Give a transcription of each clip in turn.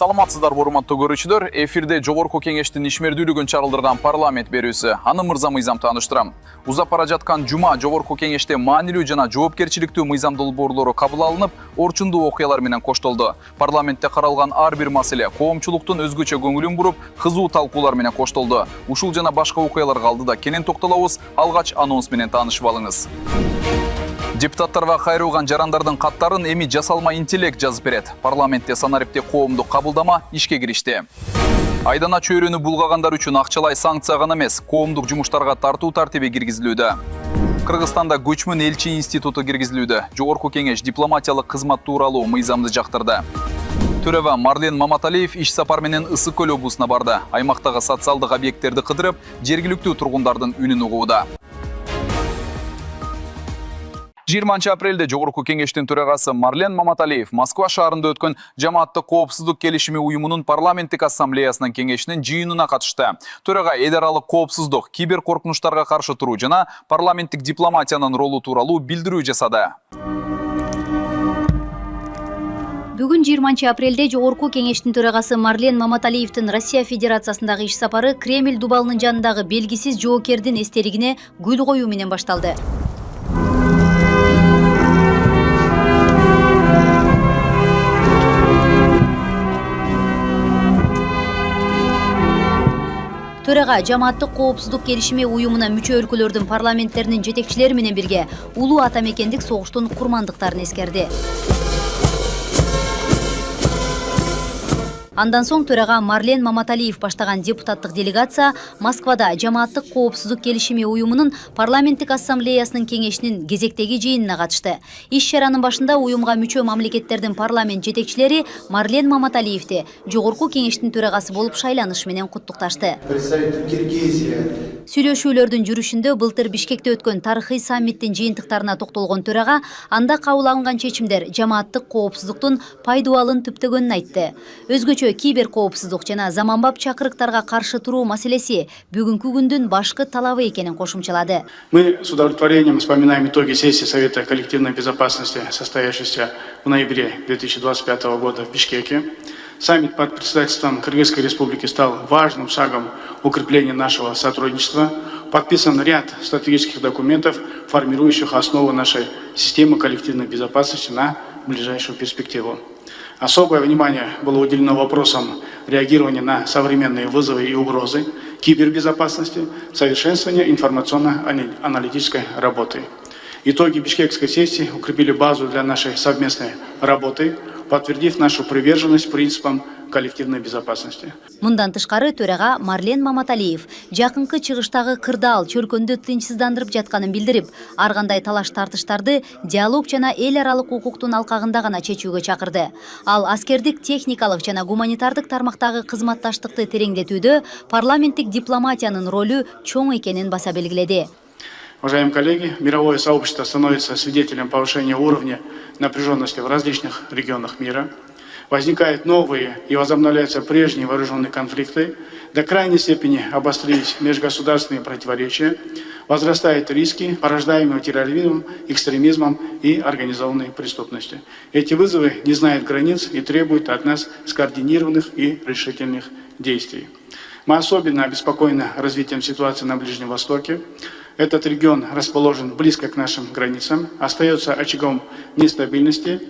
Саламатсыздар, урматтуу көрүүчүлөр. Эфирде Жогорку Кеңештин ишмердүүлүгүн чагылдырган парламент берүүсү Аны Мырза мыйзам тааныштырам. Узап бара жаткан жума Жогорку Кеңеште маанилүү жана жоопкерчиликтүү мыйзам долбоорлору кабыл алынып, орчундуу окуялар менен коштолду. Парламентте каралган ар бир маселе коомчулуктун өзгөчө көңүлүн буруп, кызуу талкуулар менен коштолду. Ушул жана башка окуяларга алдыда кенен токтолобуз. Алгач анонс менен таанышып алыңыз. Депутаттарга кайрылган жарандардын каттарын эми жасалма интеллект жазып берет. Парламентте санариптик коомдук кабылдама ишке киришти. Айдана чөйрөнү булгагандар үчүн акчалай санкция гана эмес, коомдук жумуштарга тартуу тартиби киргизилүүдө. Кыргызстанда көчмөн элчи институту киргизилүүдө. Жогорку Кеңеш дипломатиялык кызмат тууралуу мыйзамды жактырды. Төрева Марлен Маматалиев иш сапар менен Ысык Көл облусуна барды. Аймактагы социалдык объекттерди кыдырып, жергиликтүү тургундардын үнүн угууда. 20 апрелде Жогорку Кеңештин төрагасы Марлен Маматалиев Москва шаарында өткөн Жамааттык коопсуздук келишими уюмунун парламенттик ассамблеясынын кеңешинин жыйынына катышты. Төрага эл аралык коопсуздук, кибер коркунучтарга каршы туруу жана парламенттик дипломатиянын ролу тууралуу билдирүү жасады. Бүгүн 20 апрелде Жогорку Кеңештин төрагасы Марлен Маматалиевдин Россия Федерациясындагы иш сапары Кремль дубалынын жанындагы белгисиз жоокердин эстелигине гүл коюу менен башталды. Төрага Жамааттык коопсуздук келишими уюмуна мүчө өлкөлөрдүн парламенттеринин жетекчилери менен бирге улуу атамекендик согуштун курмандыктарын эскерди. Андан соң төрага Марлен Маматалиев баштаган депутаттык делегация Москвада Жамааттык коопсуздук келишими уюмунун парламенттик ассамблеясынын кеңешинин кезектеги жыйынына катышты. Иш чаранын башында уюмга мүчө мамлекеттердин парламент жетекчилери Марлен Маматалиевди Жогорку Кеңештин төрагасы болуп шайланышы менен куттукташты. Сүйлөшүүлөрдүн жүрүшүндө былтыр Бишкекте өткөн тарыхый саммиттин жыйынтыктарына токтолгон төрага анда кабыл алынган чечимдер жамааттык коопсуздуктун пайдубалын түптөгөнүн айтты. Өзгөчө кибер коопсуздук жана заманбап чакырыктарга каршы туруу маселеси бүгүнкү күндүн башкы талабы экенин кошумчалады. Мы с удовлетворением вспоминаем итоги сессии Совета коллективной безопасности, состоявшейся в ноябре 2025 года в Бишкеке. Саммит под председательством Кыргызской Республики стал важным шагом укрепления нашего сотрудничества. Подписан ряд стратегических документов, формирующих основу нашей системы коллективной безопасности на ближайшую перспективу. Особое внимание было уделено вопросам реагирования на современные вызовы и угрозы, кибербезопасности, совершенствования информационно-аналитической работы. Итоги Бишкекской сессии укрепили базу для нашей совместной работы, подтвердив нашу приверженность принципам коллективной безопасности. Мындан тышкары төрага Марлен Маматалиев жакынкы чыгыштагы кырдаал чөлкөндү тынчсыздандырып жатканын билдирип, ар кандай талаш тартыштарды диалог жана эл аралык укуктун алкагында гана чечүүгө чакырды. Ал аскердик, техникалык жана гуманитардык тармактагы кызматташтыкты тереңдетүүдө парламенттик дипломатиянын ролу чоң экенин баса белгиледи. Уважаемые коллеги, мировое сообщество становится свидетелем повышения уровня напряженности в различных регионах мира. Возникают новые и возобновляются прежние вооруженные конфликты. До крайней степени обострились межгосударственные противоречия. Возрастают риски, порождаемые терроризмом, экстремизмом и организованной преступностью. Эти вызовы не знают границ и требуют от нас скоординированных и решительных действий. Мы особенно обеспокоены развитием ситуации на Ближнем Востоке. Этот регион расположен близко к нашим границам, остается очагом нестабильности.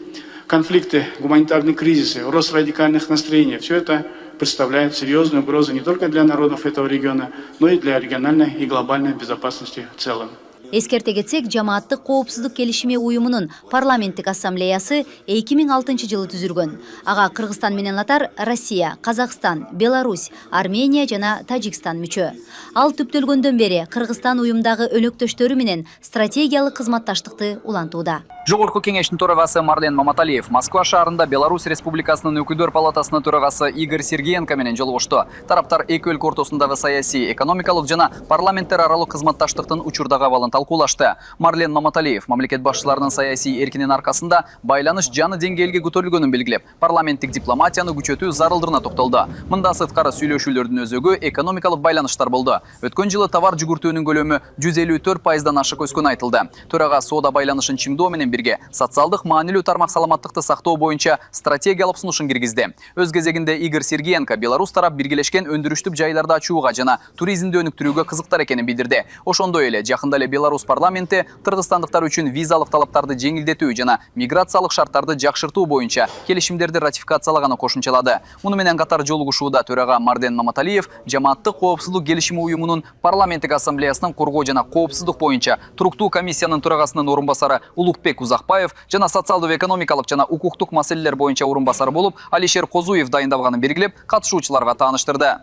Конфликты, гуманитарные кризисы, рост радикальных настроений – все это представляет серьезную угрозу не только для народов этого региона, но и для региональной и глобальной безопасности в целом. Эскерте кетсек, Жамааттык коопсуздук келишими уюмунун парламенттик ассамблеясы 2006 жылы түзүлгөн. Ага Кыргызстан менен катар Россия, Казакстан, Беларусь, Армения жана Тажикстан мүчө. Ал түптөлгөндөн бери Кыргызстан уюмдагы өнөктөштөрү менен стратегиялык кызматташтыкты улантууда. Жогорку Кеңештин төрагасы Марлен Маматалиев Москва шаарында Беларусь Республикасынын өкүлдөр палатасынын төрагасы Игорь Сергеенко менен жолугушту. Тараптар эки өлкө ортосундагы саясий, экономикалык жана парламенттер аралык кызматташтыктын учурдагы абалын талкуулашты. Марлен Маматалиев мамлекет башчыларынын саясий эркинин аркасында байланыш жаңы деңгээлге көтөрүлгөнүн белгилеп, парламенттик дипломатияны күчөтүү зарылдырына токтолду. Мында сырткары сүйлөшүүлөрдүн өзөгү экономикалык байланыштар болду. Өткөн жылы товар жүгүртүүнүн көлөмү 154%дан ашык өскөнү айтылды. Төрага соода байланышын чимдоо менен бирге социалдык маанилүү тармак саламаттыкты сактоо боюнча стратегиялык сунушун киргизди. Өз кезегинде Игорь Сергеенко Беларусь тарап биргелешкен өндүрүштүк жайларды ачууга жана туризмди өнүктүрүүгө кызыктар экенин билдирди. Ошондой эле жакында эле Беларусь парламенти кыргызстандыктар үчүн визалык талаптарды жеңилдетүү жана миграциялык шарттарды жакшыртуу боюнча келишимдерди ратификациялаганы кошумчалады. Муну менен катар жолугушууда төрага Марлен Маматалиев жамааттык коопсуздук келишими уюмунун парламенттик ассамблеясынын коргоо жана коопсуздук боюнча туруктуу комиссиянын төрагасынын орун басары Улукбек Узакбаев жана социалдык экономикалык жана укуктук маселелер боюнча орун басары болуп Алишер Козуев дайындалганын белгилеп, катышуучуларга тааныштырды.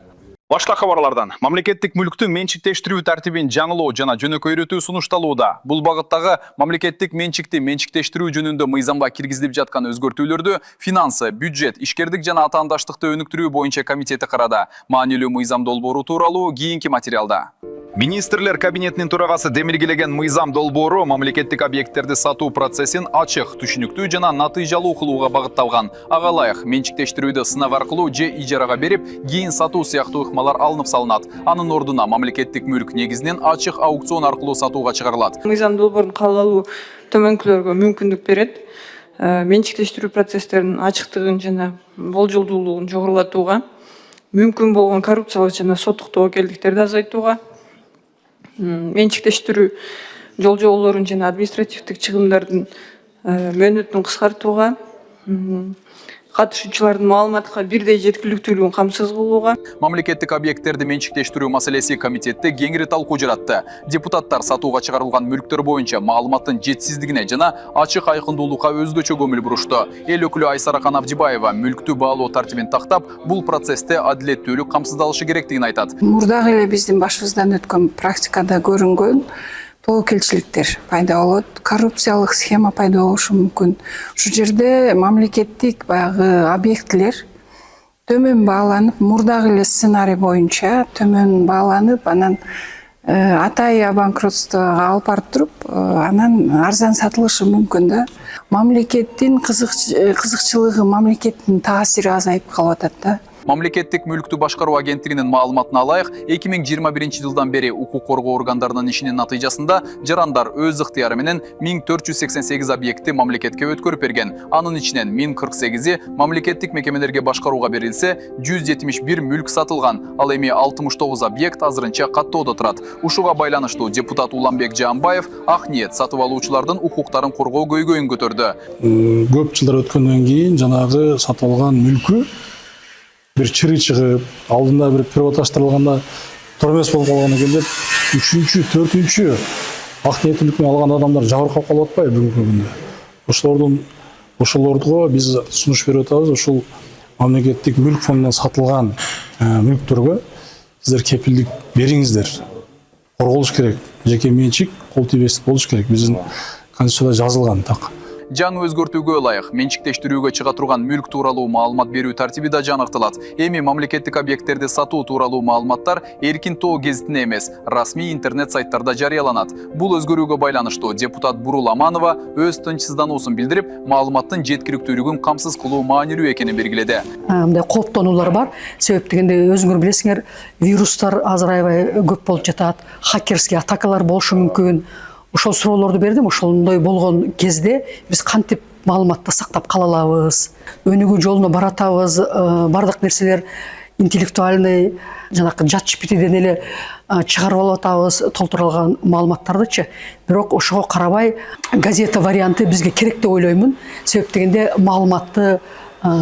Башка кабарлардан мамлекеттик мүлктү менчиктештирүү тартибин жаңылоо жана жөнөкөйрөтүү сунушталууда. Бул багыттагы мамлекеттик менчикти менчиктештирүү жөнүндө мыйзамга киргизилип жаткан өзгөртүүлөрдү финансы, бюджет, ишкердик жана атаандаштыкты өнүктүрүү боюнча комитети карады. Маанилүү мыйзам долбоору тууралуу кийинки материалда. Министрлер кабинетинин төрагасы демилгелеген мыйзам долбоору мамлекеттик объекттерди сатуу процессин ачык, түшүнүктүү жана натыйжалуу кылууга багытталган. Ага ылайык менчиктештирүүдө сынак аркылуу же ижарага берип, кийин сатуу сыяктуу ыкмалар алынып салынат. Анын ордуна мамлекеттик мүлк негизинен ачык аукцион аркылуу сатууга чыгарылат. Мыйзам долбоорун кабыл алуу төмөнкүлөргө мүмкүндүк берет. Менчиктештирүү процесстеринин ачыктыгын жана болжолдуулугун жогорулатууга, мүмкүн болгон коррупциялык жана соттук тобокелдиктерди азайтууга, менчиктештирүү жол-жоболорун жана административдик чыгымдардын мөөнөтүн кыскартууга, катышуучулардын маалыматка бирдей жеткиликтүүлүгүн камсыз кылууга. Мамлекеттик объекттерди менчиктештирүү маселеси комитетте кеңири талкуу жаратты. Депутаттар сатууга чыгарылган мүлктөр боюнча маалыматтын жетсиздигине жана ачык айкындуулукка өзгөчө көңүл бурушту. Эл өкүлү Айсарахан Абдибаева мүлктү баалоо тартибин тактап, бул процессте адилеттүүлүк камсыздалышы керектигин айтат. Мурдагы эле биздин башыбыздан өткөн практикада көрүнгөн тобокелчиликтер пайда болот, коррупциялык схема пайда болушу мүмкүн. Ушул жерде мамлекеттик баягы объектилер төмөн бааланып, мурдагы эле сценарий боюнча төмөн бааланып, анан атайы банкротствого алып барып туруп, анан арзан сатылышы мүмкүн да. Мамлекеттин кызыкчылыгы, мамлекеттин таасири азайып калып атат да. Мамлекеттик мүлктү башкаруу агенттигинин маалыматына алайык, 2021 жылдан бери укук коргоо органдарынын ишинин натыйжасында жарандар өз ыктыяры менен 1488 объектти мамлекетке өткөрүп берген. Анын ичинен 1048-и мамлекеттик мекемелерге башкарууга берилсе, 171 мүлк сатылган. Ал эми 69 объект азырынча каттоодо турат. Ушуга байланыштуу депутат Уланбек Жаамбаев ак ниет сатып алуучулардын укуктарын коргоо көйгөйүн көтөрдү. Көп жылдар өткөндөн кийин жанагы сатып алган мүлкү bir чыры чыгып, алдында bir приваташтырылганда тура эмес болуп калган экен деп, 3-чү, 4-чү ак ниеттүүлүк менен алган адамдар жабыркап калып атпайбы бүгүнкү күндө. Ошолорго биз сунуш берип атабыз. Ушул мамлекеттик мүлк фондунан сатылган мүлктөргө сиздер кепилдик бериңиздер. Корголуш керек. Жеке менчик, кол тийбестик болуш керек. Биздин конституцияда жазылган так. Жаңы өзгөртүүгө ылайык менчиктештирүүгө чыга турган мүлк тууралуу маалымат берүү тартиби да жаңыртылат. Эми мамлекеттик объекттерди сатуу тууралуу маалыматтар Эркин Тоо гезитине эмес, расмий интернет сайттарда жарыяланат. Бул өзгөрүүгө байланыштуу депутат Бурул Аманова өз тынчсыздануусун билдирип, маалыматтын жеткиликтүүлүгүн камсыз кылуу маанилүү экенин белгиледи. Мындай кооптонуулар бар. Себеп дегенде өзүңөр билесиңер, вирустар азыр аябай көп болуп жатат, хакерский атакалар болушу мүмкүн. Ошол суроолорду бердим. Ошондой болгон кезде биз кантип маалыматты сактап кала алабыз, өнүгүү жолуна баратабыз, бардык нерселер интеллектуальный жанакы жат GPT-ден эле чыгарып алып атабыз толтурулган маалыматтардычы. Бирок ошого карабай газета варианты бизге керек деп ойлоймун. Себеп дегенде маалыматты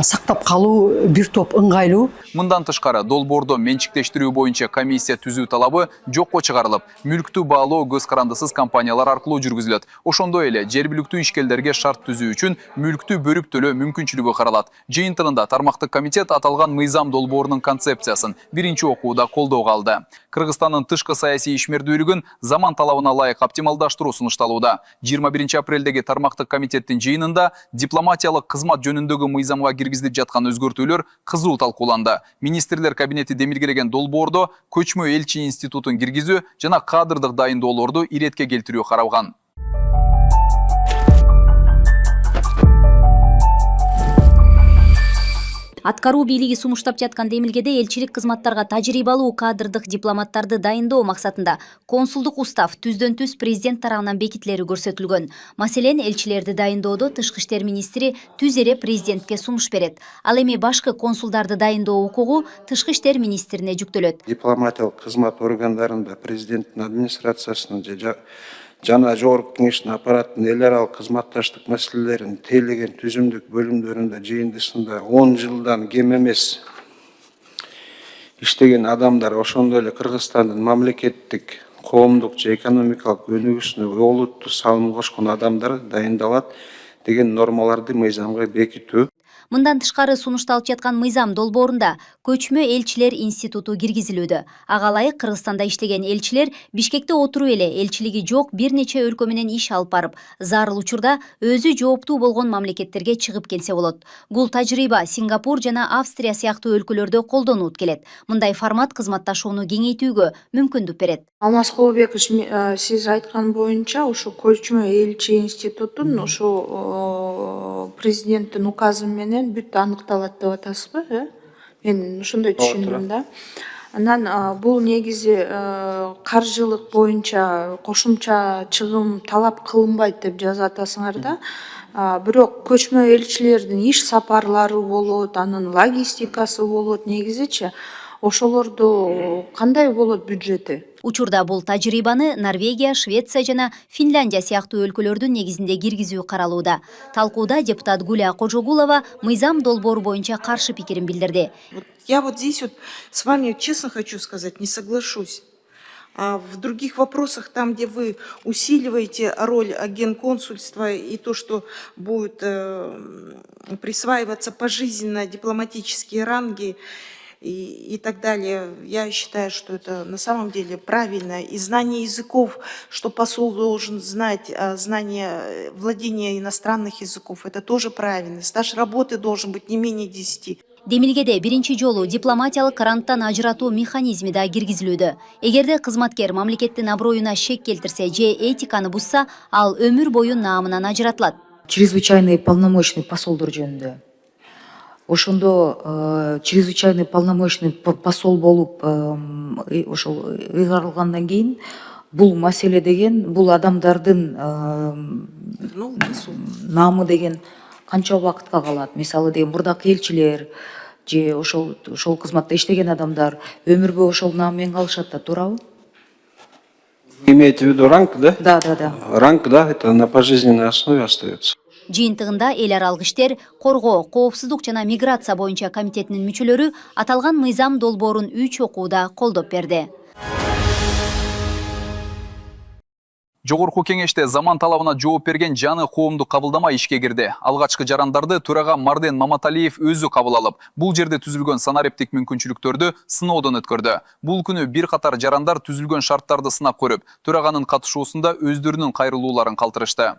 сактап калуу бир топ ыңгайлуу. Мындан тышкары долбоордо менчиктештирүү боюнча комиссия түзүү талабы жокко чыгарылып, мүлктү баалоо көз карандысыз компаниялар аркылуу жүргүзүлөт. Ошондой эле жергиликтүү ишкерлерге шарт түзүү үчүн мүлктү бөлүп төлөө мүмкүнчүлүгү каралат. Жыйынтыгында тармактык комитет аталган мыйзам долбоорунун концепциясын биринчи окууда колдоого алды. Кыргызстандын тышкы саясий ишмердүүлүгүн заман талабына ылайык оптималдаштыруу сунушталууда. 21 апрелдеги тармактык комитеттин жыйынында дипломатиялык кызмат жөнүндөгү мыйзамга мыйзамга киргизилип жаткан өзгөртүүлөр кызуу талкууланды. Министрлер кабинети демилгелеген долбоордо көчмө элчи институтун киргизүү жана кадрдык дайындоолорду иретке келтирүү каралган. Аткаруу бийлиги сумуштап жаткан демилгеде элчилик кызматтарга тажрыйбалуу кадрдык дипломаттарды дайындоо максатында консулдук устав түздөн-түз президент тарабынан бекитилери көрсөтүлгөн. Маселен, элчилерди дайындоодо Тышкы иштер министри түз эре президентке сунуш берет. Ал эми башкы консулдарды дайындоо укугу Тышкы иштер министрине жүктөлөт. Дипломатиялык кызмат органдарында президенттин администрациясынын жана жогорку кеңештин аппараттын эл аралык кызматташтык маселелерин тейлеген түзүмдүк бөлүмдөрүндө жыйындысында 10 жылдан кем эмес иштеген адамдар, ошондой эле Кыргызстандын мамлекеттик, коомдук же экономикалык өнүгүүсүнө олуттуу салым кошкон адамдар дайындалат деген нормаларды мыйзамга бекитүү. Мындан тышкары сунушталып жаткан мыйзам долбоорунда көчмө элчилер институту киргизилүүдө. Ага ылайык Кыргызстанда иштеген элчилер Бишкекте отуруп эле элчилиги жок бир нече өлкө менен иш алып барып, зарыл учурда өзү жооптуу болгон мамлекеттерге чыгып келсе болот. Бул тажрыйба Сингапур жана Австрия сыяктуу өлкөлөрдө колдонулуп келет. Мындай формат кызматташууну кеңейтүүгө мүмкүндүк берет. Алмаз Кулубекович, сиз айткан боюнча, ошо көчмө элчи институтун ошо президенттин указы менен бүт аныкталат деп атасызбы? Мен ошондой түшүндүм да. Анан бул негизи каржылык боюнча кошумча чыгым талап кылынбайт деп жазып атасыңар да. Бирок көчмө элчилердин иш сапарлары болот, анын логистикасы болот, негизичи ошолорду кандай болот бюджети? Учурда бул тажрыйбаны Норвегия, Швеция жана Финляндия сыяктуу өлкөлөрдүн негизинде киргизүү каралууда. Талкууда депутат Гуля Кожогулова мыйзам долбоору боюнча каршы пикирин билдирди. Я вот здесь вот с вами честно хочу сказать, не соглашусь. А в других вопросах, там, где вы усиливаете роль генконсульства и то, что будет присваиваться пожизненно дипломатические ранги, и так далее. Я считаю, что это на самом деле правильно. И знание языков, что посол должен знать, знание владения иностранных языков, это тоже правильно. Стаж работы должен быть не менее 10. Демилгеде биринчи жолу дипломатиялык каранттан ажыратуу механизми да киргизилүүдө. Эгерде кызматкер мамлекеттин аброюна шек келтирсе же этиканы бузса, ал өмүр бою наамынан ажыратылат. Чрезвычайный полномочный посолдор жөнүндө. Ошондо чрезвычайный полномочный посол болуп ошол ыйгарылгандан кийин бул маселе деген, бул адамдардын наамы деген канча убакытка калат? Мисалы деген мурдакы элчилер же ошол кызматта иштеген адамдар өмүр бою ошол наам менен калышат да, туурабы? Имеете в виду ранг, да? Да. Ранг, да, это на пожизненной основе остается. Жыйынтыгында эл аралык иштер, коргоо, коопсуздук жана миграция боюнча комитетинин мүчөлөрү аталган мыйзам долбоорун 3 окууда колдоп берди. Жогорку кеңеште заман талабына жооп берген жаңы коомдук кабылдама ишке кирди. Алгачкы жарандарды төрага Марлен Маматалиев өзү кабыл алып, бул жерде түзүлгөн санариптик мүмкүнчүлүктөрдү сыноодон өткөрдү. Бул күнү бир катар жарандар түзүлгөн шарттарды сынап көрүп, төраганын катышуусунда өздөрүнүн кайрылууларын калтырышты.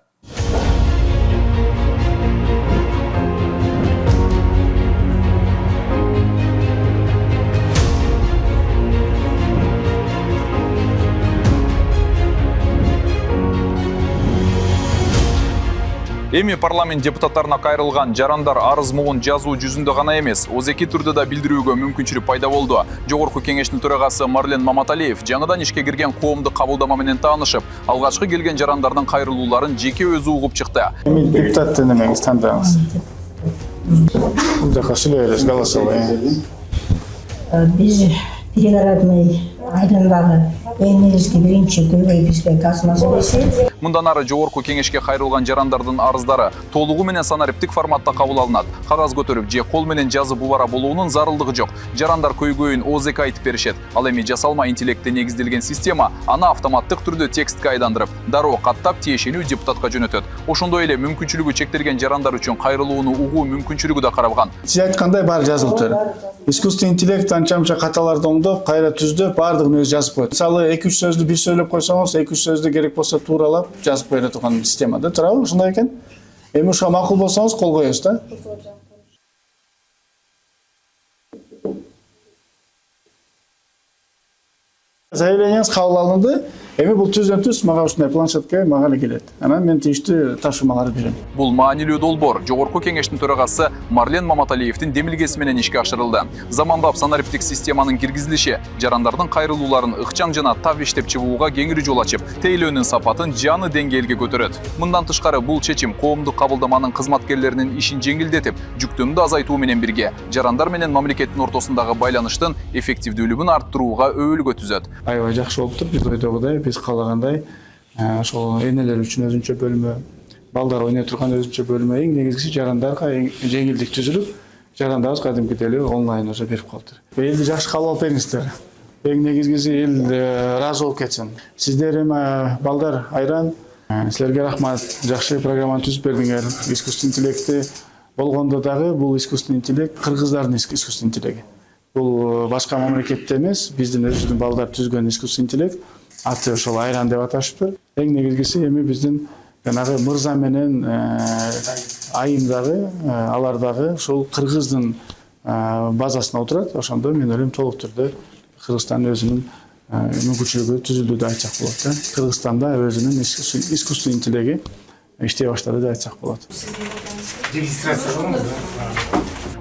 Эми парламент депутаттарына кайрылган жарандар арыз могун жазуу жүзүндө гана эмес, озеки түрдө да билдирүүгө мүмкүнчүлүк пайда болду. Жогорку кеңештин төрагасы Марлен Маматалиев жаңыдан ишке кирген коомдук кабылдама менен таанышып, алгачкы келген жарандардын кайрылууларын жеке өзү угуп чыкты. Эми депутат немеңиз тандаңыз. Бул жака сүйлөйбүз голосовой. Биз перегородный айдындагы эң негизги биринчи көйгөй бизге газ маселеси. Мындан ары жогорку кеңешке кайрылган жарандардын арыздары толугу менен санариптик форматта кабыл алынат. Кагаз көтөрүп же кол менен жазып убара болуунун зарылдыгы жок. Жарандар көйгөйүн ОЗК айтып беришет. Ал эми жасалма интеллектте негизделген система аны автоматтык түрдө текстке айдандырып, дароо каттап тиешелүү депутатка жөнөтөт. Ошондой эле мүмкүнчүлүгү чектелген жарандар үчүн кайрылууну угуу мүмкүнчүлүгү да каралган. Сиз айткандай баары жазылыптыр. Искусственный интеллект анча-мынча каталарды оңдоп, кайра түздөп, баардыгын өзү жазып коет. Мисалы 2-3 сөздү бир сөйлөп койсоңуз, 2-3 сөздү керек болсо тууралап жазып бере турган система да, туурабы? Ушундай экен. Эми ушуга макул болсоңуз кол коесуз да. Заявлениеңиз кабыл алынды. Эми бул түздөн түз мага ушундай планшетке мага эле келет. Анан мен тийиштүү тапшырмаларды берем. Бул маанилүү долбоор Жогорку кеңештин төрагасы Марлен Маматалиевдин демилгеси менен ишке ашырылды. Заманбап санариптик системанын киргизилиши жарандардын кайрылууларын ыкчам жана тап иштеп чыгууга кеңири жол ачып, тейлөөнүн сапатын жаңы деңгээлге көтөрөт. Мындан тышкары бул чечим коомдук кабылдаманын кызматкерлеринин ишин жеңилдетип, жүктөмдү азайтуу менен бирге жарандар менен мамлекеттин ортосундагы байланыштын эффективдүүлүгүн арттырууга өбөлгө түзөт. Аябай жакшы болуптур. Биз ойдогудай, биз каалагандай ошол энелер үчүн өзүнчө бөлмө, балдар ойной турган өзүнчө бөлмө, эң негизгиси жарандарга жеңилдик түзүлүп, жарандарыбыз кадимкидей эле онлайн уже берип калыптыр. Элди жакшы кабыл алып бериңиздер. Эң негизгиси эл ыраазы болуп кетсин. Сиздер эми балдар айран, силерге рахмат. Жакшы программаны түзүп бердиңер. Искусственный интеллекти болгондо дагы бул искусственный интеллект кыргыздардын искусственный интеллекти. Бул башка мамлекетте эмес, биздин өзүбүздүн балдар түзгөн искусственный интеллект. Аты ошол айран деп аташыптыр. Эң негизгиси эми биздин жанагы мырза менен айым дагы, алар дагы ушул кыргыздын базасына отурат. Ошондо мен ойлойм толук түрдө Кыргызстан өзүнүн мүмкүнчүлүгү түзүлдү деп айтсак болот. Кыргызстанда өзүнүн искусственный интеллекти иштей баштады деп айтсак болот.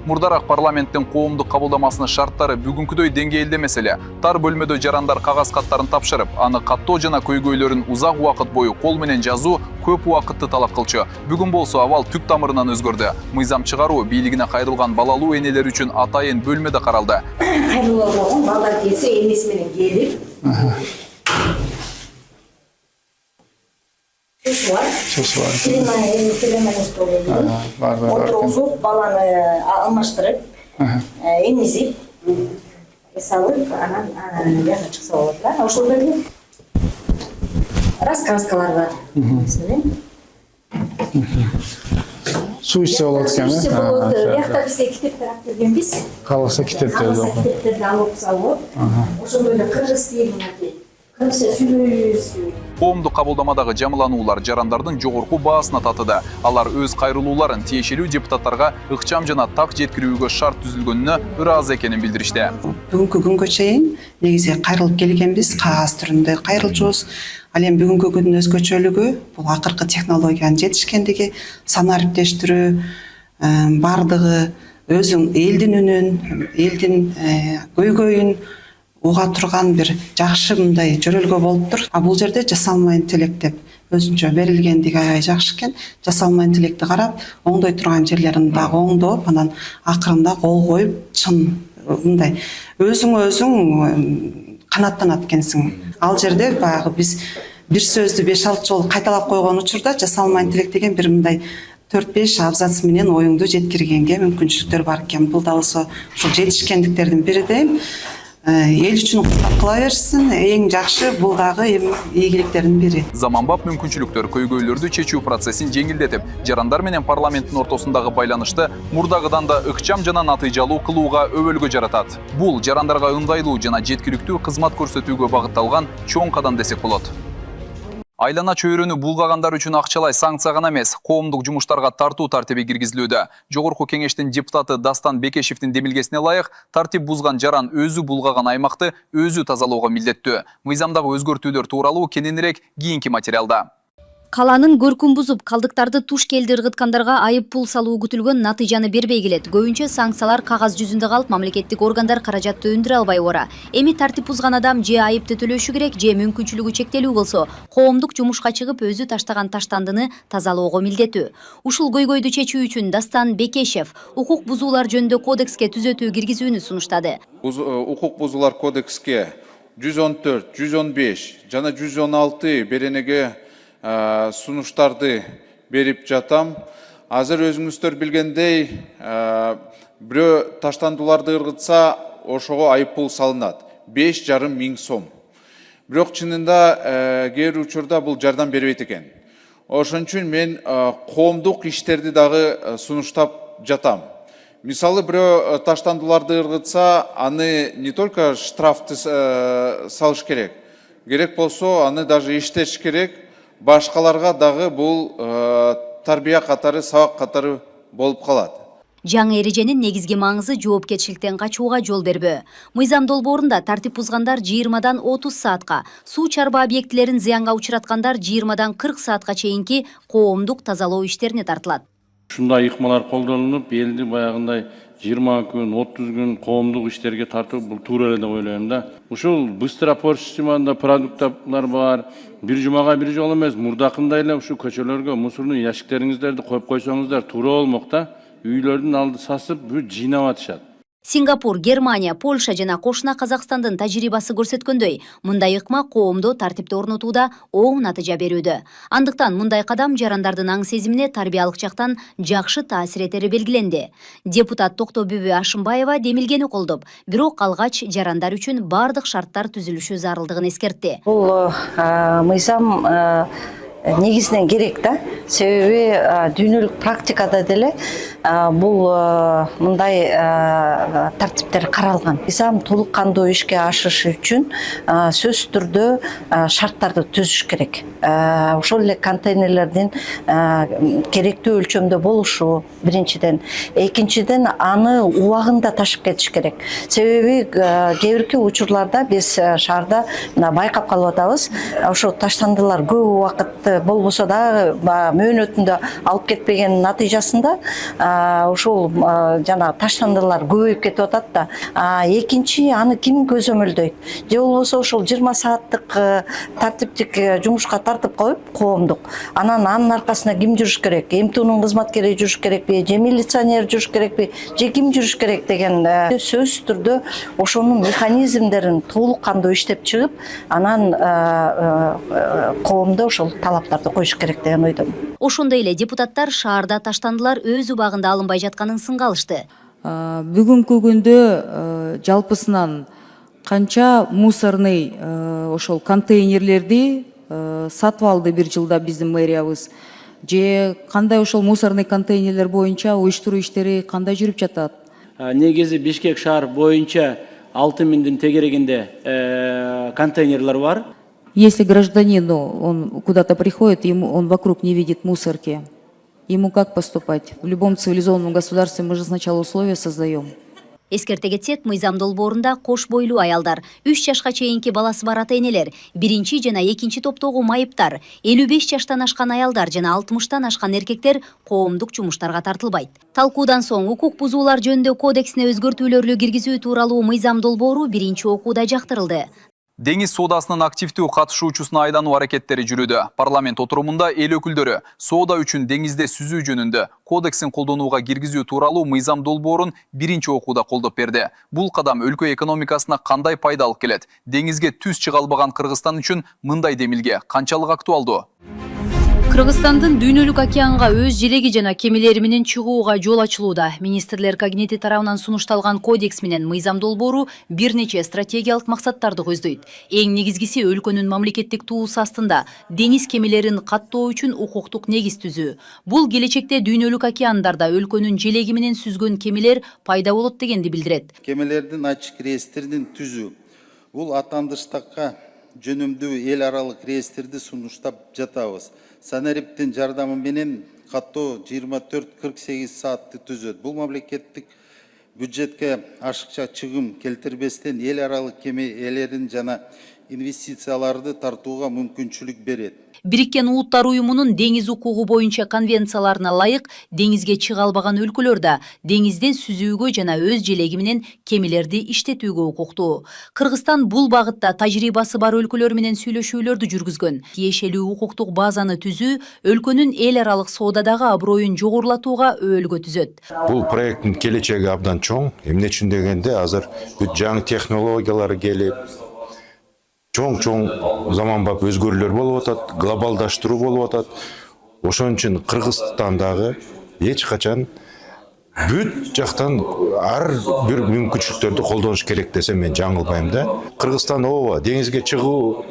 Мурдараак парламенттин коомдук кабылдамасынын шарттары бүгүнкүдөй деңгээлде маселе. Тар бөлмөдө жарандар кагаз каттарын тапшырып, аны каттоо жана көйгөйлөрүн узак убакыт бою кол менен жазуу көп убакытты талап кылчу. Бүгүн болсо абал түп тамырынан өзгөрдү. Мыйзам чыгаруу бийлигине кайрылган балалуу энелер үчүн атайын бөлмөдө каралды. Кайрылуу болгон балдар келсе энеси менен келип Сөз бар. Отырғызып, баланы алмаштырып, емізіп, салып, анан яға шықса болады. Ошол жерде рассказкалар бар. Суу ичсе болот экен. Суу ичсе болот. Биякта бизге китептер алып бергенбиз. Каласа китептерди окуп. Китептерди алып салып, ошондой эле кыргыз тилинен кыргызча сүйлөйбүз. Коомдук кабылдамадагы жамылануулар жарандардын жогорку баасына татыды. Алар өз кайрылууларын тиешелүү депутаттарга ыкчам жана так жеткирүүгө шарт түзүлгөнүнө ыраазы экенин билдиришти. Бүгүнкү күнгө чейин негизи кайрылып келгенбиз, кагаз түрүндө кайрылчубуз. Ал эми бүгүнкү күндүн өзгөчөлүгү бул акыркы технологиянын жетишкендиги, санариптештирүү бардыгы өзүң элдин үнүн, элдин көйгөйүн уга турган бир жакшы мындай жөрөлгө болуптур. Бул жерде жасалма интеллект деп өзүнчө берилгендиги аябай жакшы экен. Жасалма интеллектти карап, оңдой турган жерлерин дагы оңдоп, анан акырында кол коюп, чын мындай өзүң канаттанат экенсиң. Ал жерде баягы биз бир сөздү 5-6 жолу кайталап койгон учурда жасалма интеллект деген бир мындай 4-5 абзац менен оюңду жеткиргенге мүмкүнчүлүктөр бар экен. Бул да болсо ушул жетишкендиктердин бири дейм. Эл үчүн кызмат кыла берсин, эң жакшы бул дагы ийгиликтердин бири. Заманбап мүмкүнчүлүктөр көйгөйлөрдү чечүү процессин жеңилдетип, жарандар менен парламенттин ортосундагы байланышты мурдагыдан да ыкчам жана натыйжалуу кылууга өбөлгө жаратат. Бул жарандарга ыңгайлуу жана жеткиликтүү кызмат көрсөтүүгө багытталган чоң кадам десек болот. Айлана чөйрөнү булгагандар үчүн акчалай санкция гана эмес, коомдук жумуштарга тартуу тартиби киргизилүүдө. Жогорку кеңештин депутаты Дастан Бекешевдин демилгесине ылайык, тартип бузган жаран өзү булгаган аймакты өзү тазалоого милдеттүү. Мыйзамдагы өзгөртүүлөр тууралуу кененирээк кийинки материалда. Каланын көркүн бузуп, калдыктарды туш келди ыргыткандарга айып пул салуу күтүлгөн натыйжаны бербей келет. Көбүнчө санкциялар кагаз жүзүндө калып, мамлекеттик органдар каражатты өндүрө албай ора. Эми тартип бузган адам же айыпты төлөшү керек, же мүмкүнчүлүгү чектелүү болсо, коомдук жумушка чыгып өзү таштаган таштандыны тазалоого милдеттүү. Ушул көйгөйдү чечүү үчүн Дастан Бекешев укук бузуулар жөнүндө кодекске түзөтүү киргизүүнү сунуштады. Укук бузуулар кодекске 114, 115 жана 116 беренеге сунуштарды берип жатам. Азыр өзүңүздөр билгендей, бирөө таштандууларды ыргытса, ошого айып пул салынат. 5,5 миң сом. Бирок чынында кээ бир учурда бул жардам бербейт экен. Ошон үчүн мен коомдук иштерди дагы сунуштап жатам. Мисалы бирөө таштандууларды ыргытса, аны не только штрафты салыш керек. Керек болсо, аны даже иштеш керек. Башкаларга дагы бул тарбия катары, сабак катары болуп калат. Жаңы эреженин негизги маңызы жоопкерчиликтен качууга жол бербөө. Мыйзам долбоорунда тартип бузгандар 20-дан 30 саатка, суу чарба объектилерин зыянга учураткандар 20-дан 40 саатка чейинки коомдук тазалоо иштерине тартылат. Ушундай ыкмалар колдонулуп, элди баягындай 20 күн, 30 күн коомдук иштерге тартуу бул туура эле деп ойлойм да. Ушул быстро системасында продукттар бар. Бир жумага бир жолу эмес, мурдакындай эле ушу көчөлөргө мусорный ящиктериңиздерди коюп койсоңуздар туура болмок да. Үйлөрдүн алды сасып, бүт жыйнап атышат. Сингапур, Германия, Польша жана кошуна Казакстандын тажрыйбасы көрсөткөндөй, мындай ыкма коомдо тартипти орнотууда оң натыйжа берүүдө. Андыктан мындай кадам жарандардын аң сезимине тарбиялык жактан жакшы таасир этери белгиленди. Депутат Токтобүбү Ашымбаева демилгени колдоп, бирок алгач жарандар үчүн бардык шарттар түзүлүшү зарылдыгын эскертти. Бул мыйзам негизинен керек да. Себеби дүйнөлүк практикада деле бул мындай тартиптер каралган. Мыйзам толук кандуу ишке ашышы үчүн сөзсүз түрдө шарттарды түзүш керек. Ошол эле контейнерлердин керектүү өлчөмдө болушу биринчиден, экинчиден аны убагында ташып кетиш керек. Себеби кээ бирки учурларда биз шаарда байкап калып атабыз. Ошо таштандылар көп убакытты болбосо да мөөнөтүндө алып кетпеген натыйжасында ошол жана таштандылар көбөйүп кетип атат да. Экинчи аны ким көзөмөлдөйт? Же болбосо ошол 20 сааттык тартиптик жумушка тартып коюп коомдук. Анын аркасында ким жүрүш керек? МТУнун кызматкери жүрүш керекпи? Же милиционер жүрүш керекпи? Же ким жүрүш керек деген сөзсүз түрдө ошонун механизмдерин толук кандуу иштеп чыгып, анан коомдо ошол талаптарды коюш керек деген ойдомун. Ошондой эле депутаттар шаарда таштандылар өз убагында алынбай жатканын сынга алышты. Бүгүнкү күндө жалпысынан канча мусорный ошол контейнерлерди сатып алды бир жылда биздин мэриябыз. Же кандай ошол мусорный контейнерлер боюнча уюштуруу иштери кандай жүрүп жатат? Негизи Бишкек шаар боюнча 6000 тегерегинде контейнерлер бар. Если гражданин, он куда-то приходит, он вокруг не видит мусорки, ему как поступать? В любом цивилизованном государстве мы же сначала условия создаем. Эскерте кетсек, мыйзам долбоорунда кош бойлуу аялдар, 3 жашка чейинки баласы бар ата-энелер, биринчи жана экинчи топтогу майыптар, 55 жаштан ашкан аялдар жана 60-тан ашкан эркектер коомдук жумуштарга тартылбайт. Талкуудан соң укук бузуулар жөнүндө кодексине өзгөртүүлөрдү киргизүү тууралуу мыйзам долбоору биринчи окууда жактырылды. Деңиз соодасынын активдүү катышуучусуна айлануу аракеттери жүрүүдө. Парламент отурумунда эл өкүлдөрү соода үчүн деңизде сүзүү жөнүндө кодексин колдонууга киргизүү тууралуу мыйзам долбоорун биринчи окууда колдоп берди. Бул кадам өлкө экономикасына кандай пайда алып келет? Деңизге түз чыга албаган Кыргызстан үчүн мындай демилге канчалык актуалдуу? Кыргызстандын дүйнөлүк океанга өз желеги жана кемелери менен чыгууга жол ачылууда. Министрлер кабинети тарабынан сунушталган кодекс менен мыйзам долбоору бир нече стратегиялык максаттарды көздөйт. Эң негизгиси өлкөнүн мамлекеттик туусу астында деңиз кемелерин каттоо үчүн укуктук негиз түзүү. Бул келечекте дүйнөлүк океандарда өлкөнүн желеги менен сүзгөн кемелер пайда болот дегенди билдирет. Кемелердин ачык реестрин түзүү. Бул атандыштакка жөнөмдүү эл аралык реестрди сунуштап жатабыз. Санариптин жардамы менен каттоо 24-48 саатты түзөт. Бул мамлекеттик бюджетке ашыкча чыгым келтирбестен эл аралык кеме ээлерин жана инвестицияларды тартууга мүмкүнчүлүк берет. Бириккен Улуттар уюмунун деңиз укугу боюнча конвенцияларына ылайык деңизге чыга албаган өлкөлөр да деңизде сүзүүгө жана өз желеги менен кемелерди иштетүүгө укуктуу. Кыргызстан бул багытта тажрыйбасы бар өлкөлөр менен сүйлөшүүлөрдү жүргүзгөн. Тиешелүү укуктук базаны түзүү өлкөнүн эл аралык соодадагы аброюн жогорулатууга өөлгө түзөт. Бул проекттин келечеги абдан чоң. Эмне үчүн дегенде азыр бүт жаңы технологиялар келип, чоң заманбап өзгөрүүлөр болуп атат, глобалдаштыруу болуп атат. Ошон үчүн Кыргызстандагы эч качан бүт жактан ар бир мүмкүнчүлүктөрдү колдонуш керек десем мен жаңылбайм да. Кыргызстан ооба деңизге чыгуу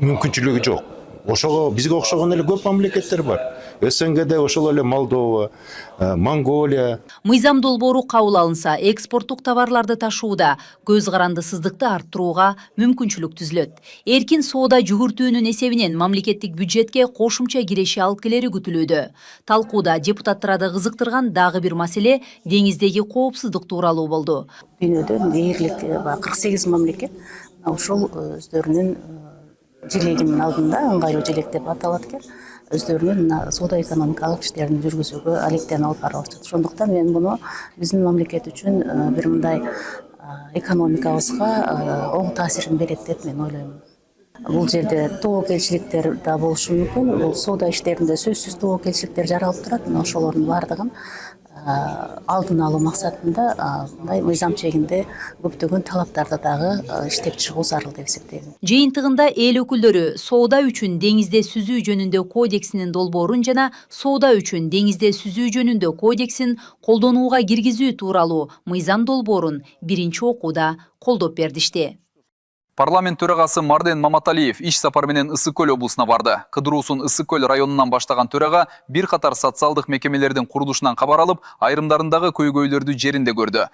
мүмкүнчүлүгү жок. ошого бизге окшогон эле көп мамлекеттер бар. СНГде ошол эле Молдова, Монголия. Мыйзам долбоору кабыл алынса, экспорттук товарларды ташууда көз карандысыздыкты арттырууга мүмкүнчүлүк түзүлөт. Эркин соода жүгүртүүнүн эсебинен мамлекеттик бюджетке кошумча киреше алып келери күтүлүүдө. Талкууда депутаттарды кызыктырган дагы бир маселе деңиздеги коопсуздук тууралуу болду. Дүйнөдө дээрлик 48 мамлекет ошол өздөрүнүн желегинин алдында, ыңгайлуу желек деп аталат экен, өздөрүнүн соода экономикалык иштерин жүргүзүүгө алектен алып барып атышат. Ошондуктан мен муну биздин мамлекет үчүн бир мындай экономикабызга оң таасирин берет деп мен ойлоймун. Бул жерде тобокелчиликтер да болушу мүмкүн. Бул соода иштеринде сөзсүз тобокелчиликтер жаралып турат. Мына ошолордун баардыгын алдын алуу максатында мындай мыйзам чегинде көптөгөн талаптарды дагы иштеп чыгуу зарыл деп эсептейм. Жыйынтыгында эл өкүлдөрү соода үчүн деңизде сүзүү жөнүндө кодексинин долбоорун жана соода үчүн деңизде сүзүү жөнүндө кодексин колдонууга киргизүү тууралуу мыйзам долбоорун биринчи окууда колдоп бердишти. Парламент төрагасы Марден Маматалиев иш сапар менен Ысык Көл облусуна барды. Кыдыруусун Ысык Көл районунан баштаган төрага бир катар социалдык мекемелердин курулушунан кабар алып, айрымдарындагы көйгөйлөрдү жеринде көрдү.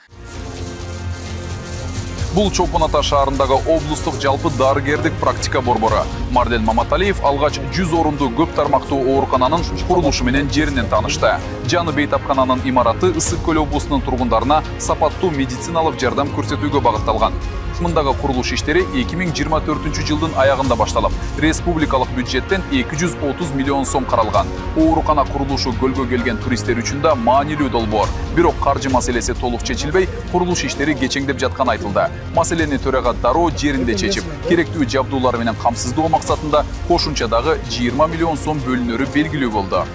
Бул Чолпон Ата шаарындагы облустук жалпы дарыгердик практика борбору. Марден Маматалиев алгач 100 орунду көп тармактуу оорукананын курулушу менен жеринен таанышты. Жаңы бейтапкананын имараты Ысык Көл облусунун тургундарына сапаттуу медициналык жардам көрсөтүүгө багытталган. Мындагы курулуш иштери 2024 жылдын аягында башталып, республикалык бюджеттен 230 миллион сом каралган. Оорукана курулушу көлгө келген туристтер үчүн да маанилүү долбоор. Бирок каржы маселеси толук чечилбей, курулуш иштери кечеңдеп жатканы айтылды. Маселени төрага дароо жеринде чечип, керектүү жабдуулар менен камсыздоо максатында кошумча дагы 20 миллион сом бөлүнөрү белгилүү болду.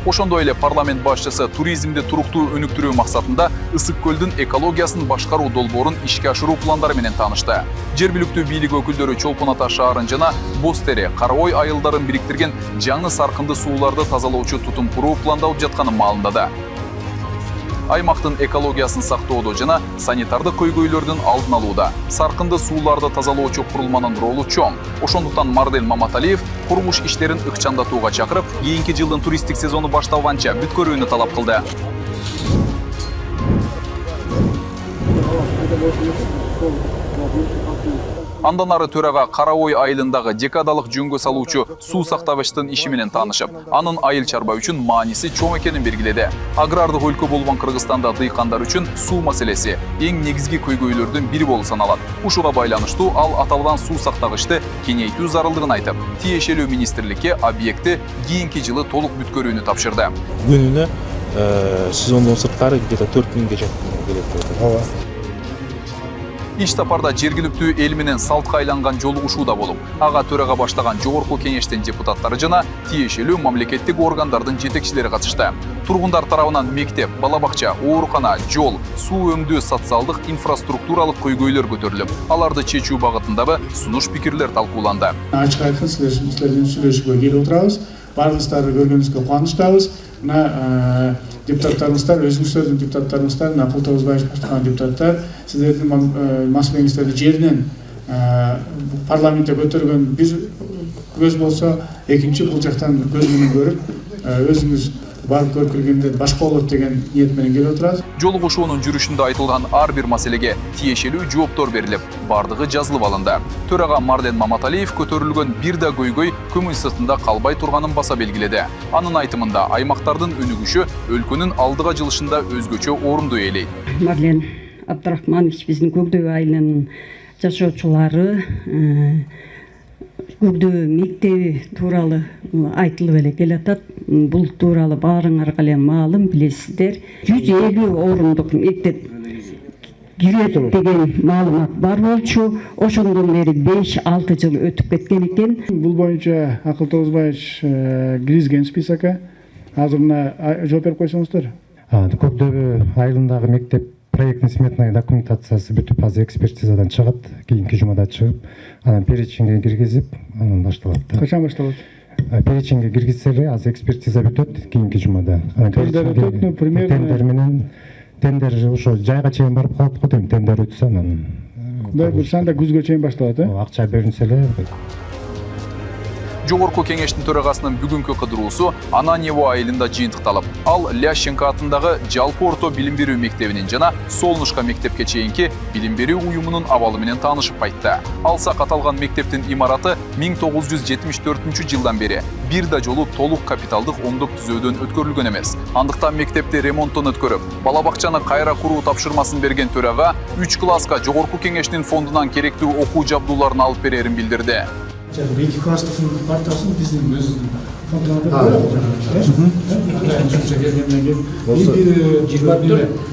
Ошондой эле парламент башчысы туризмди туруктуу өнүктүрүү максатында Ысык Көлдүн экологиясын башкаруу долбоорун ишке ашыруу пландары менен таанышты. Жергиликтүү бийлик өкүлдөрү Чолпон Ата шаарын жана Бостере, Карабой айылдарын бириктирген жаңы саркынды сууларды тазалоочу тутум куруу пландалып жатканын маалымдады. Аймактын экологиясын сактоодо жана санитардык көйгөйлөрдүн алдын алууда саркынды сууларды тазалоочу курулманын ролу чоң. Ошондуктан Марден Маматалиев курулуш иштерин ыкчамдатууга чакырып, кийинки жылдын туристтик сезону башталганча бүткөрүүнү талап кылды. Андан ары төрага Карабой айылындагы декадалык жөнгө салуучу суу сактагычтын иши менен таанышып, анын айыл чарба үчүн мааниси чоң экенин белгиледи. Агрардык өлкө болгон Кыргызстанда дыйкандар үчүн суу маселеси эң негизги көйгөйлөрдүн бири болуп саналат. Ушуга байланыштуу ал аталган суу сактагычты кеңейтүү зарылдыгын айтып, тиешелүү министрликке объекти кийинки жылы толук бүткөрүүнү тапшырды. Күнүнө сезондон сырткары где-то 4000 жакын келет. Иш сапарда жергиликтүү эл менен салтка айланган жолугушуу да болуп, ага төрага баштаган жогорку кеңештин депутаттары жана тиешелүү мамлекеттик органдардын жетекчилери катышты. Тургундар тарабынан мектеп, бала бакча, оорукана, жол, суу өңдүү социалдык инфраструктуралык көйгөйлөр көтөрүлүп, аларды чечүү багытындагы сунуш пикирлер талкууланды. Ачык айтканда силердин сүйлөшүүгө келип отурабыз. Бардыгыңыздарды көргөнүзгө кубанычтабыз. Мына депутаттарыңыздар, өзүңүздөрдүн депутаттарыңыздар, мына Култоозбаев баштаган депутаттар, сиздердин маселеңиздерди жеринен парламентте көтөргөн бир көз болсо, экинчи бул жактан көз менен көрүп, өзүңүз барып көрүп келгенде башка болот деген ниет менен келип отурабыз. Жолугушуунун жүрүшүндө айтылган ар бир маселеге тиешелүү жооптор берилип, бардыгы жазылып алынды. Төрага Марден Маматалиев көтөрүлгөн бир да көйгөй көмүл сыртында калбай турганын баса белгиледи. Анын айтымында аймактардын өнүгүшү өлкөнүн алдыга жылышында өзгөчө орунду ээлейт. Марлен Абдрахманович биздин Көкдөбө айылынын жашоочулары Көкдөбө мектеби тууралуу айтылып эле келатат. Бул тууралуу баарыңарга эле маалым, билесиздер. 150 орундук мектеп кирет деген маалымат бар болчу. Ошондон бери 5-6 жыл өтүп кеткен экен. Бул боюнча Култоозбаевич киргизген списокко. Азыр мына жооп берип койсоңуздар. Көкдөбө айылындагы мектеп проектный сметная документациясы бүтүп, азыр экспертизадан чыгат, кийинки жумада чыгып, анан перечинге киргизип, анан башталат. Качан башталат? Перечинге киргизсе эле, азыр экспертиза бүтөт, кийинки жумада. Тендер менен тендер ошо жайга чейин барып калат го дейм, тендер өтсө анан Bursan da күзгө чейин башталат, акча берилсе эле. Жогорку кеңештин төрагасынын бүгүнкү кыдыруусу Ананьево айылында жыйынтыкталып, ал Лященко атындагы жалпы орто билим берүү мектебинин жана Солнышко мектепке чейинки билим берүү уюмунун абалы менен таанышып кайтты. Алсак аталган мектептин имараты 1974 жылдан бери бир да жолу толук капиталдык оңдоп түзөөдөн өткөрүлгөн эмес. Андыктан мектепти ремонттон өткөрүп, бала бакчаны кайра куруу тапшырмасын берген төрага 3 класска жогорку кеңештин фондунан керектүү окуу жабдууларын алып берерин билдирди. 2 класстың партасын біздің өзінің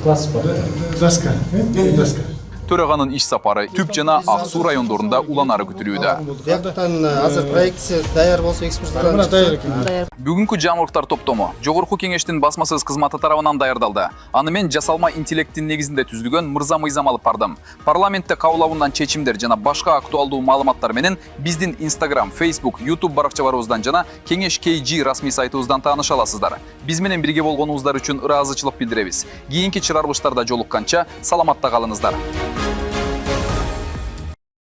класс бар. Доска. Төраганын иш сапары Түп жана Ак Суу райондорунда уланары күтүлүүдө. Бияктан азыр проектisi даяр болсо экспортталат. Бүгүнкү жаңылыктар топтому Жогорку кеңештин басмасыз кызматы тарабынан даярдалды. Аны мен жасалма интеллекттин негизинде түзүлгөн Мырза мыйзам алып бардым. Парламентте кабыл алынган чечимдер жана башка актуалдуу маалыматтар менен биздин Instagram, Facebook, YouTube баракчаларыбыздан жана Кеңеш KG расмий сайтыбыздан тааныша аласыздар. Биз менен бирге болгонуңуздар үчүн ыраазычылык билдиребиз. Кийинки чыгарылыштарда жолукканча саламатта калыңыздар.